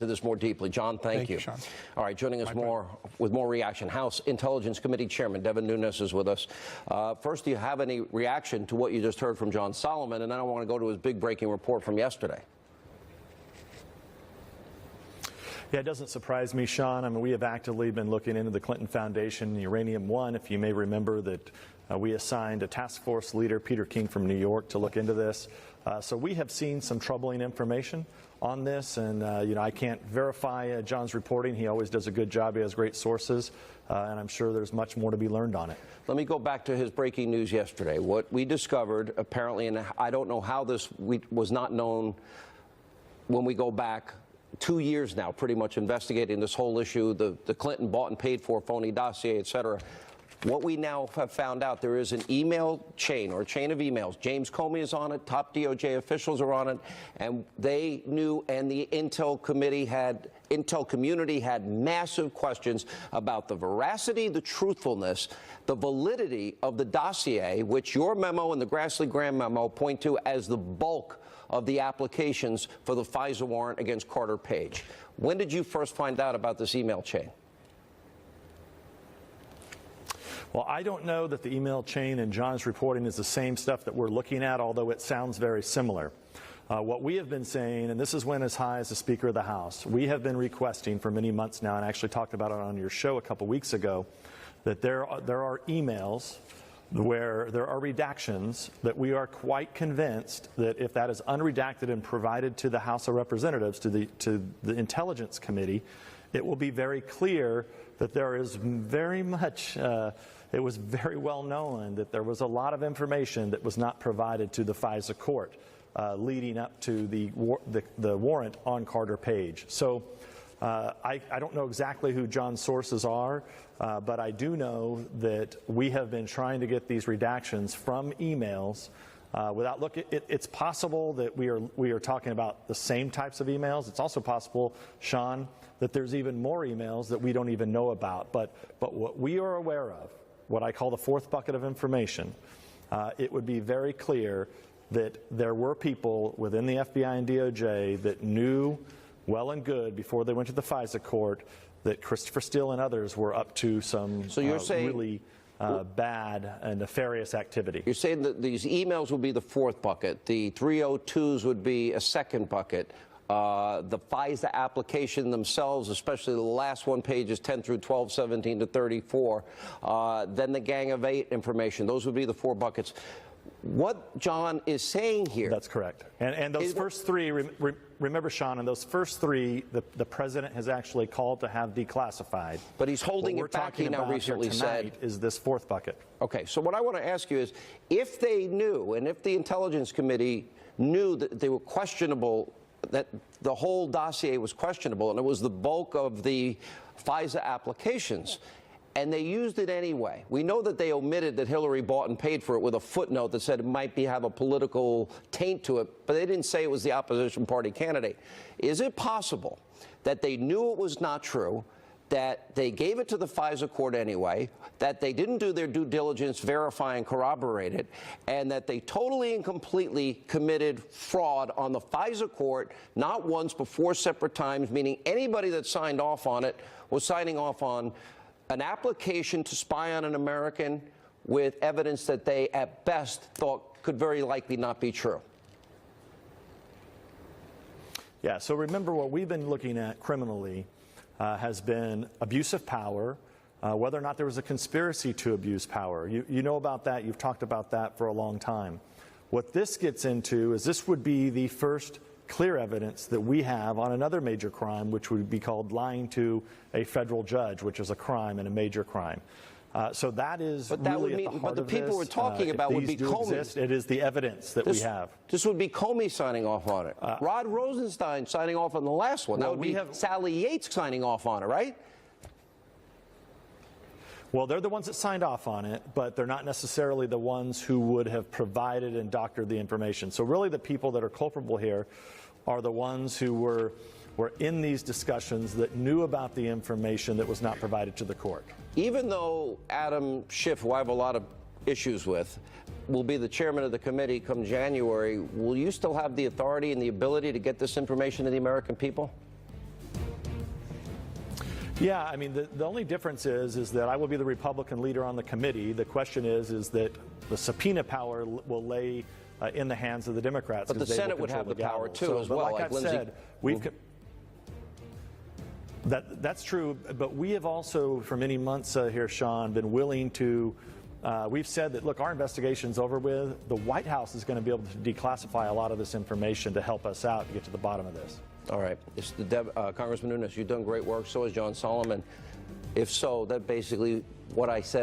to this more deeply. John, thank you. Sean. All right, joining us with more reaction, House Intelligence Committee Chairman Devin Nunes is with us. First, do you have any reaction to what you just heard from John Solomon? And then I want to go to his big breaking report from yesterday. Yeah, it doesn't surprise me, Sean. I mean, we have actively been looking into the Clinton Foundation, Uranium One. If you may remember that we assigned a task force leader, Peter King from New York, to look into this. So we have seen some troubling information on this, and you know, I can't verify John's reporting. He always does a good job. He has great sources, and I'm sure there's much more to be learned on it. Let me go back to his breaking news yesterday. What we discovered, apparently, and I don't know how this was not known when we go back 2 years now, pretty much investigating this whole issue, the Clinton bought and paid for phony dossier, et cetera. What we now have found out, there is an email chain or a chain of emails. James Comey is on it, top DOJ officials are on it, and they knew, and the Intel community had massive questions about the veracity, the truthfulness, the validity of the dossier, which your memo and the Grassley-Graham memo point to as the bulk of the applications for the Fisa warrant against Carter Page. When did you first find out about this email chain? Well, I don't know that the email chain in John's reporting is the same stuff that we're looking at, although it sounds very similar. What we have been saying, and this is when as high as the Speaker of the House, we have been requesting for many months now, and I actually talked about it on your show a couple weeks ago, that there are emails where there are redactions that we are quite convinced that if that is unredacted and provided to the House of Representatives, to the Intelligence Committee, it will be very clear that there is very much, it was very well known that there was a lot of information that was not provided to the FISA court leading up to the warrant on Carter Page. So I don't know exactly who John's sources are, but I do know that we have been trying to get these redactions from emails without looking. It's possible that we are talking about the same types of emails. It's also possible, Sean, that there's even more emails that we don't even know about. But what we are aware of, what I call the fourth bucket of information, it would be very clear that there were people within the FBI and DOJ that knew well and good before they went to the FISA court that Christopher Steele and others were up to some really bad and nefarious activity. You're saying that these emails would be the fourth bucket, the 302s would be a second bucket, the FISA application themselves, especially the last one, pages 10 through 12, 17 to 34, then the Gang of Eight information, those would be the four buckets. What John is saying here... That's correct. And those first three, remember, Sean, in those first three, the president has actually called to have declassified. But he's holding it back, he now recently said. Is this fourth bucket. Okay, so what I want to ask you is, if they knew, and if the Intelligence Committee knew that they were questionable, that the whole dossier was questionable, and it was the bulk of the FISA applications, and they used it anyway. We know that they omitted that Hillary bought and paid for it with a footnote that said it might have a political taint to it, but they didn't say it was the opposition party candidate. Is it possible that they knew it was not true, that they gave it to the FISA court anyway, that they didn't do their due diligence, verify and corroborate it, and that they totally and completely committed fraud on the FISA court, not once but four separate times, meaning anybody that signed off on it was signing off on an application to spy on an American with evidence that they, at best, thought could very likely not be true? Yeah, so remember what we've been looking at criminally has been abuse of power, whether or not there was a conspiracy to abuse power. You know about that. You've talked about that for a long time. What this gets into is this would be the first clear evidence that we have on another major crime, which would be called lying to a federal judge, which is a crime and a major crime. So that is really at the heart of this. But the people we're talking about would be Comey. It is the evidence that we have. This would be Comey signing off on it. Rod Rosenstein signing off on the last one. That would be Sally Yates signing off on it, right? Well, they're the ones that signed off on it, but they're not necessarily the ones who would have provided and doctored the information. So really the people that are culpable here are the ones who were in these discussions that knew about the information that was not provided to the court. Even though Adam Schiff, who I have a lot of issues with, will be the chairman of the committee come January, will you still have the authority and the ability to get this information to the American people? Yeah, I mean, the only difference is that I will be the Republican leader on the committee. The question is that the subpoena power will lay in the hands of the Democrats. But the they will Senate would have the control power gavel. too, as But well. like I've said, that's true, but we have also, for many months here, Sean, been willing to, we've said that, look, our investigation's over with. The White House is going to be able to declassify a lot of this information to help us out to get to the bottom of this. All right. Congressman Nunes, you've done great work. So has John Solomon. If so, that basically what I said.